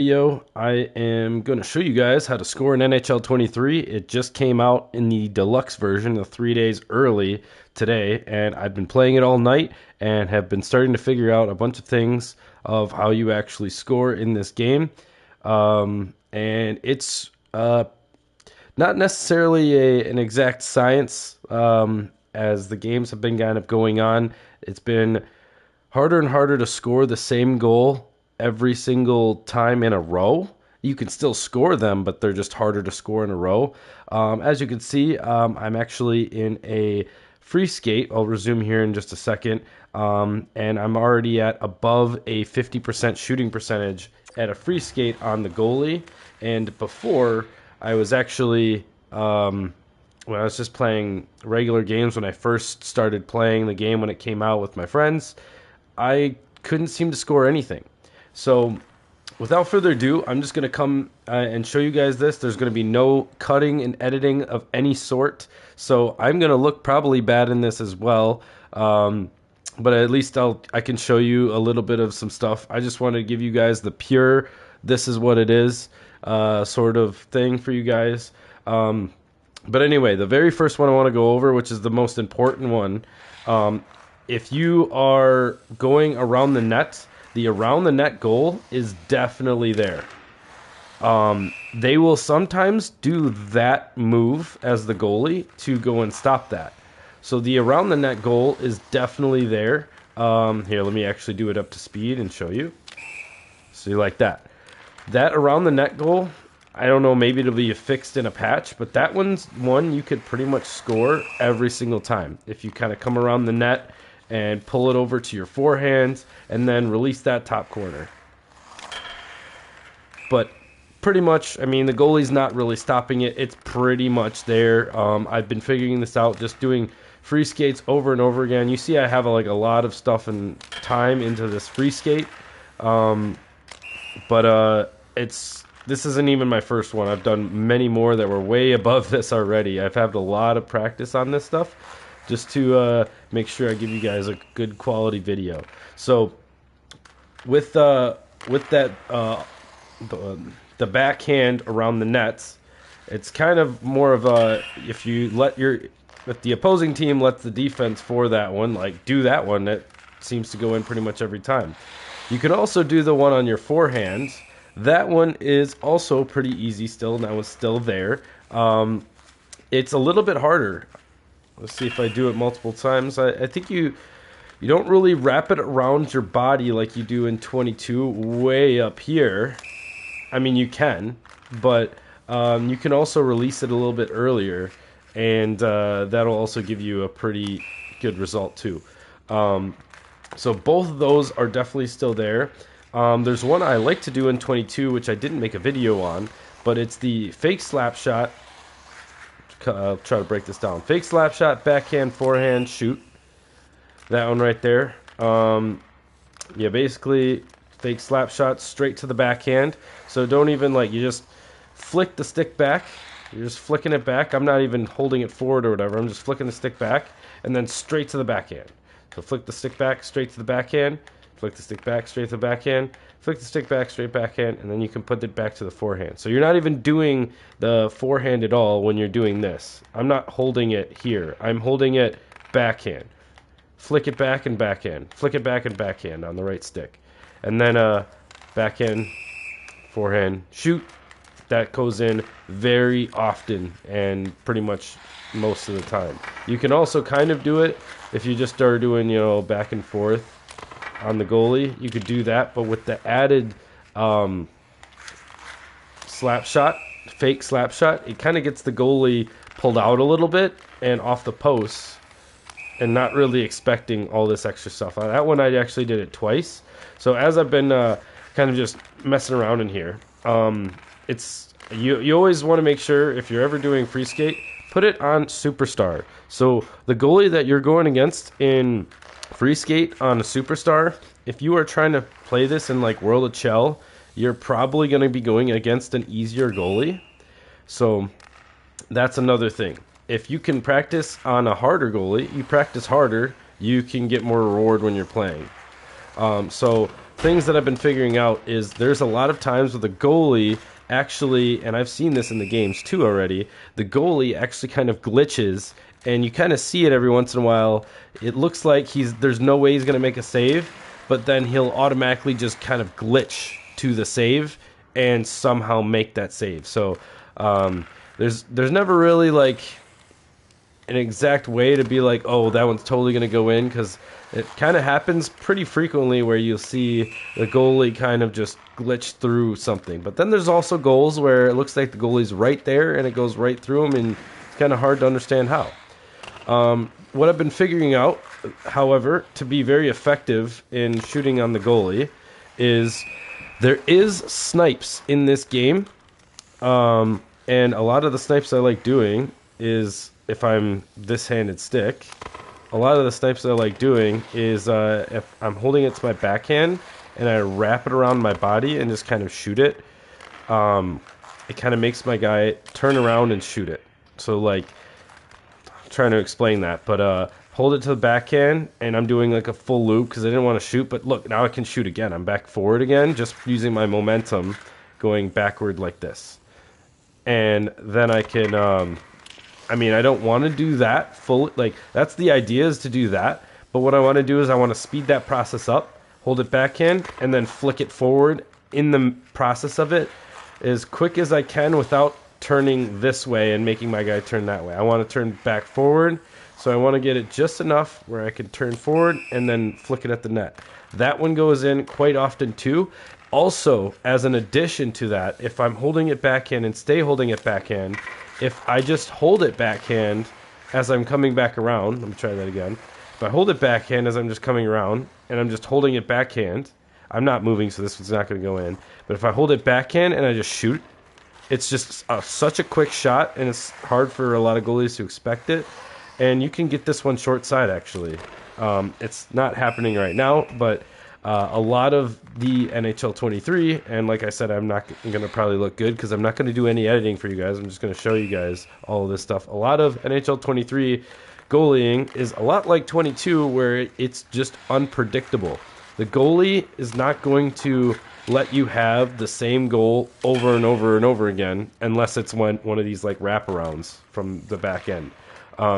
Video, I am going to show you guys how to score in NHL 23. It just came out in the deluxe version, 3 days early today, and I've been playing it all night and have been starting to figure out a bunch of things of how you actually score in this game. And it's not necessarily an exact science, as the games have been kind of going on. It's been harder and harder to score the same goal every single time in a row. You can still score them, but they're just harder to score in a row. As you can see, I'm actually in a free skate. I'll resume here in just a second. And I'm already at above a 50% shooting percentage at a free skate on the goalie. And before, I was actually, when I was just playing regular games, when I first started playing the game when it came out with my friends, I couldn't seem to score anything. So without further ado, I'm just going to come and show you guys this. There's going to be no cutting and editing of any sort. So I'm going to look probably bad in this as well. But at least I can show you a little bit of some stuff. I just want to give you guys the pure, this is what it is, sort of thing for you guys. But anyway, the very first one I want to go over, which is the most important one, if you are going around the net, the around the net goal is definitely there. They will sometimes do that move as the goalie to go and stop that. So the around the net goal is definitely there. Here, let me actually do it up to speed and show you. See, like that. That around the net goal, I don't know, maybe it'll be fixed in a patch, but that one's one you could pretty much score every single time. If you kind of come around the net and pull it over to your forehand and then release that top corner. But pretty much, I mean, the goalie's not really stopping it. It's pretty much there. I've been figuring this out just doing free skates over and over again. You see I have like a lot of stuff and time into this free skate. This isn't even my first one. I've done many more that were way above this already. I've had a lot of practice on this stuff just to make sure I give you guys a good quality video. So with that the backhand around the nets, it's kind of more of a, if the opposing team lets the defense for that one, like do that one, that seems to go in pretty much every time. You can also do the one on your forehand. That one is also pretty easy still. That one's still there. It's a little bit harder. Let's see if I do it multiple times. I think you don't really wrap it around your body like you do in 22 way up here. I mean, you can, but you can also release it a little bit earlier, and that'll also give you a pretty good result too. So both of those are definitely still there. There's one I like to do in 22, which I didn't make a video on, but it's the fake slap shot. I'll try to break this down. Fake slap shot, backhand, forehand, shoot. That one right there. Yeah, basically fake slap shot straight to the backhand. So don't even, like, you just flick the stick back. You're just flicking it back. I'm not even holding it forward or whatever. I'm just flicking the stick back and then straight to the backhand. So flick the stick back, straight to the backhand. Flick the stick back, straight to the backhand. Flick the stick back, straight backhand, and then you can put it back to the forehand. So you're not even doing the forehand at all when you're doing this. I'm not holding it here. I'm holding it backhand. Flick it back and backhand. Flick it back and backhand on the right stick. And then backhand, forehand, shoot. That goes in very often and pretty much most of the time. You can also kind of do it if you just start doing, back and forth on the goalie. You could do that, but with the added slap shot, fake slap shot, it kind of gets the goalie pulled out a little bit and off the posts and not really expecting all this extra stuff. On that one, I actually did it twice. So as I've been kind of just messing around in here, it's you always want to make sure, if you're ever doing free skate, put it on Superstar. So the goalie that you're going against in free skate on a Superstar, if you are trying to play this in like World of Chell, you're probably going to be going against an easier goalie. So that's another thing. If you can practice on a harder goalie, you practice harder, you can get more reward when you're playing. So things that I've been figuring out is there's a lot of times with the goalie actually, and I've seen this in the games too already, the goalie actually kind of glitches, and you kind of see it every once in a while. It looks like there's no way he's going to make a save, but then he'll automatically just kind of glitch to the save and somehow make that save. So there's never really like an exact way to be like, oh, that one's totally going to go in, because it kind of happens pretty frequently where you'll see the goalie kind of just glitch through something. But then there's also goals where it looks like the goalie's right there and it goes right through him, and it's kind of hard to understand how. What I've been figuring out, however, to be very effective in shooting on the goalie is there is snipes in this game. And a lot of the snipes I like doing is, if I'm this handed stick, a lot of the snipes I like doing is if I'm holding it to my backhand and I wrap it around my body and just kind of shoot it, it kind of makes my guy turn around and shoot it. So like, I'm trying to explain that, but hold it to the backhand and I'm doing like a full loop because I didn't want to shoot, but look, now I can shoot again. I'm back forward again, just using my momentum going backward like this. And then I can, I don't want to do that full, like that's the idea, is to do that. But what I want to do is I want to speed that process up, hold it backhand, and then flick it forward in the process of it as quick as I can without turning this way and making my guy turn that way. I want to turn back forward, so I want to get it just enough where I can turn forward and then flick it at the net. That one goes in quite often too. Also, as an addition to that, if I'm holding it backhand and stay holding it backhand, if I just hold it backhand as I'm coming back around, let me try that again. If I hold it backhand as I'm just coming around and I'm just holding it backhand, I'm not moving, so this one's not going to go in. But if I hold it backhand and I just shoot, it's just such a quick shot, and it's hard for a lot of goalies to expect it. And you can get this one short side, actually. It's not happening right now, but a lot of the NHL 23, and like I said, I'm not going to probably look good because I'm not going to do any editing for you guys. I'm just going to show you guys all of this stuff. A lot of NHL 23 goalieing is a lot like 22, where it's just unpredictable. The goalie is not going to let you have the same goal over and over and over again unless it's one of these like wraparounds from the back end.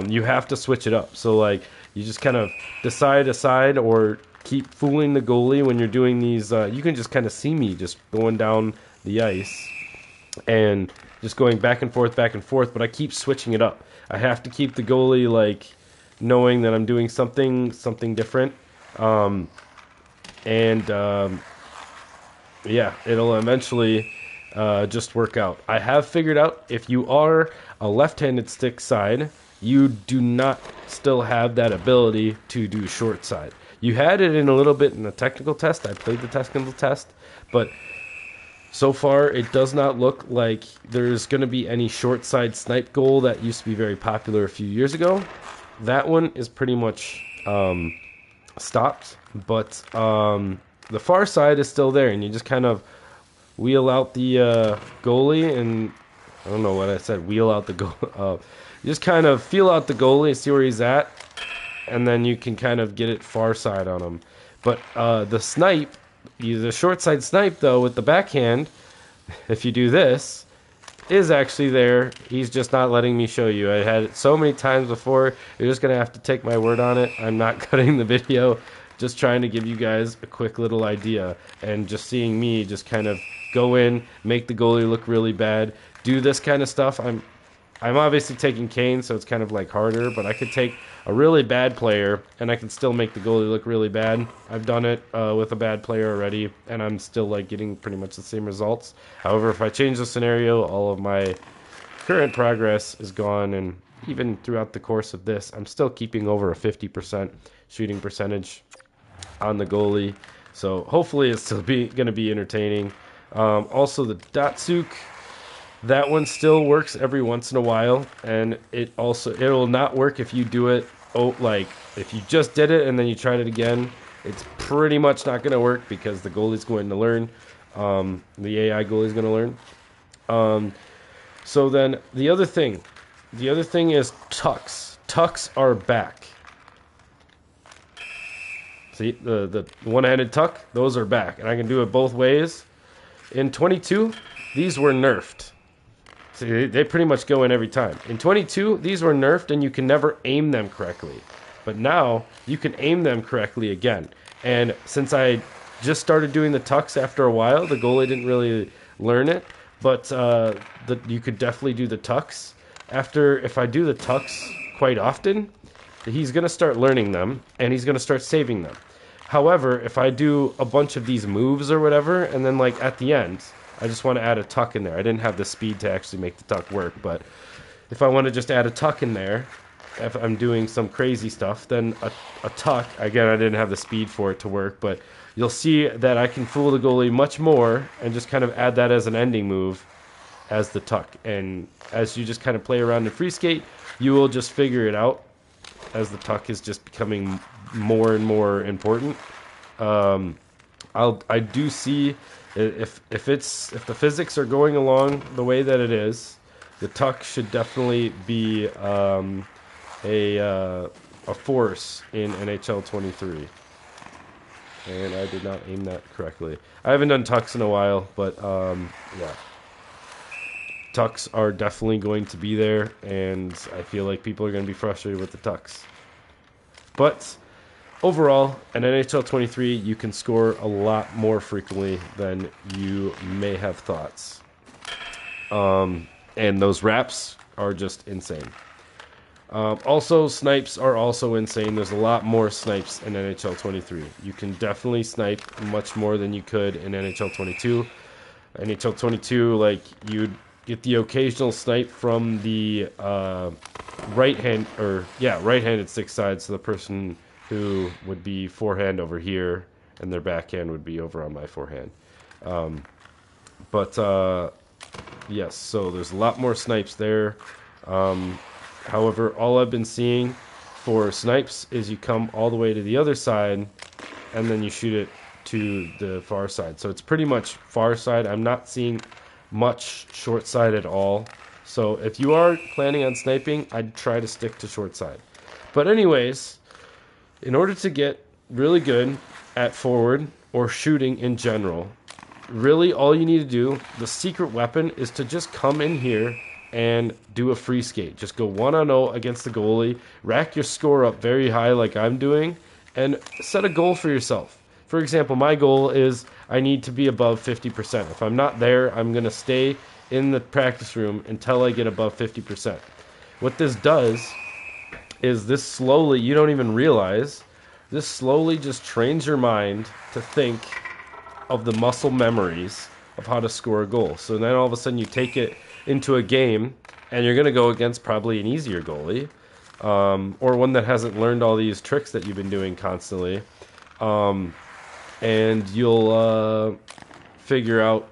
You have to switch it up. So like you just kind of decide or keep fooling the goalie when you're doing these. You can just kind of see me just going down the ice and just going back and forth, but I keep switching it up. I have to keep the goalie like knowing that I'm doing something different. Yeah, it'll eventually just work out. I have figured out if you are a left-handed stick side, you do not still have that ability to do short side. You had it in a little bit in the technical test. I played the technical test, but so far it does not look like there's going to be any short side snipe goal that used to be very popular a few years ago. That one is pretty much stopped, but the far side is still there, and you just kind of wheel out the goalie, and I don't know what I said, wheel out the goal. You just kind of feel out the goalie and see where he's at, and then you can kind of get it far side on him. But the snipe, the short side snipe, though, with the backhand, if you do this, is actually there. He's just not letting me show you. I had it so many times before. You're just going to have to take my word on it. I'm not cutting the video. Just trying to give you guys a quick little idea, and just seeing me just kind of go in, make the goalie look really bad, do this kind of stuff. I'm obviously taking Kane, so it's kind of like harder, but I could take a really bad player and I can still make the goalie look really bad. I've done it with a bad player already, and I'm still like getting pretty much the same results. However, if I change the scenario, all of my current progress is gone, and even throughout the course of this, I'm still keeping over a 50% shooting percentage on the goalie. So hopefully it's still going to be entertaining. Also the Datsuk, that one still works every once in a while, and it'll not work if you do it like if you just did it and then you tried it again. It's pretty much not going to work because the goalie's going to learn. The AI goalie's going to learn. So then the other thing is tucks. Tucks are back. See, the one-handed tuck, those are back, and I can do it both ways. In 22, these were nerfed. See, they pretty much go in every time. In 22, these were nerfed, and you can never aim them correctly. But now, you can aim them correctly again. And since I just started doing the tucks after a while, the goalie didn't really learn it, but you could definitely do the tucks. If I do the tucks quite often, he's going to start learning them, and he's going to start saving them. However, if I do a bunch of these moves or whatever, and then like at the end, I just want to add a tuck in there. I didn't have the speed to actually make the tuck work, but if I want to just add a tuck in there, if I'm doing some crazy stuff, then a tuck, again, I didn't have the speed for it to work, but you'll see that I can fool the goalie much more and just kind of add that as an ending move as the tuck. And as you just kind of play around in free skate, you will just figure it out as the tuck is just becoming more and more important. I do see if the physics are going along the way that it is, the tuck should definitely be a force in NHL 23. And I did not aim that correctly. I haven't done tucks in a while, but yeah. Tucks are definitely going to be there, and I feel like people are going to be frustrated with the tucks. But overall, in NHL 23, you can score a lot more frequently than you may have thought. And those wraps are just insane. Also, snipes are also insane. There's a lot more snipes in NHL 23. You can definitely snipe much more than you could in NHL 22. NHL 22, like, you'd get the occasional snipe from the right-handed stick side, so the person who would be forehand over here, and their backhand would be over on my forehand. Yes, so there's a lot more snipes there. However, all I've been seeing for snipes is you come all the way to the other side, and then you shoot it to the far side. So it's pretty much far side. I'm not seeing much short side at all. So if you are planning on sniping, I'd try to stick to short side. But anyways, in order to get really good at forward or shooting in general, really all you need to do, the secret weapon, is to just come in here and do a free skate. Just go 1-on-0 against the goalie, rack your score up very high like I'm doing, and set a goal for yourself. For example, my goal is I need to be above 50%. If I'm not there, I'm going to stay in the practice room until I get above 50%. What this does is this slowly, you don't even realize, this slowly just trains your mind to think of the muscle memories of how to score a goal. So then all of a sudden you take it into a game, and you're going to go against probably an easier goalie, or one that hasn't learned all these tricks that you've been doing constantly. And you'll figure out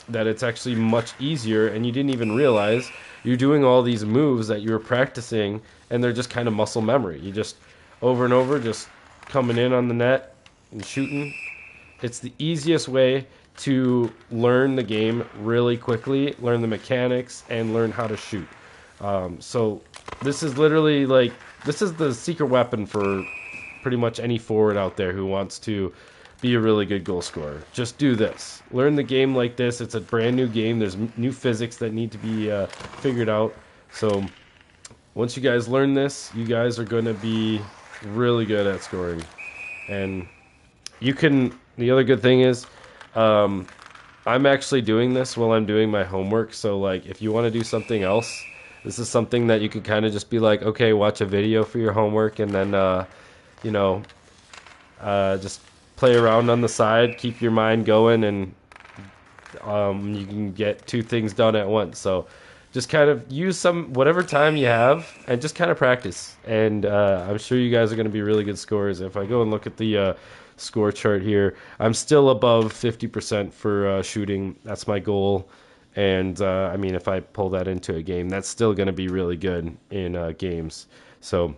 that it's actually much easier, and you didn't even realize you're doing all these moves that you were practicing, and they're just kind of muscle memory. You just, over and over, just coming in on the net and shooting. It's the easiest way to learn the game really quickly, learn the mechanics, and learn how to shoot. So this is literally like, this is the secret weapon for pretty much any forward out there who wants to be a really good goal scorer. Just do this. Learn the game like this. It's a brand new game. There's new physics that need to be figured out. So once you guys learn this, you guys are going to be really good at scoring. And you can, the other good thing is, I'm actually doing this while I'm doing my homework. So like, if you want to do something else, this is something that you could kind of just be like, okay, watch a video for your homework, and then, just play around on the side, keep your mind going, and you can get two things done at once. So just kind of use whatever time you have, and just kind of practice. And I'm sure you guys are going to be really good scorers. If I go and look at the score chart here, I'm still above 50% for shooting. That's my goal. And I mean, if I pull that into a game, that's still going to be really good in games. So,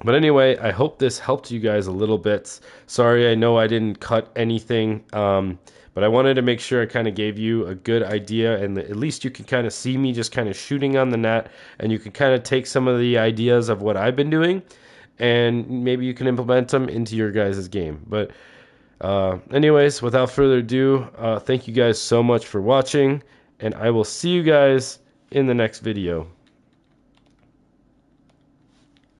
but anyway, I hope this helped you guys a little bit. Sorry, I know I didn't cut anything, but I wanted to make sure I kind of gave you a good idea, and at least you can kind of see me just kind of shooting on the net, and you can kind of take some of the ideas of what I've been doing and maybe you can implement them into your guys' game. But anyways, without further ado, thank you guys so much for watching, and I will see you guys in the next video.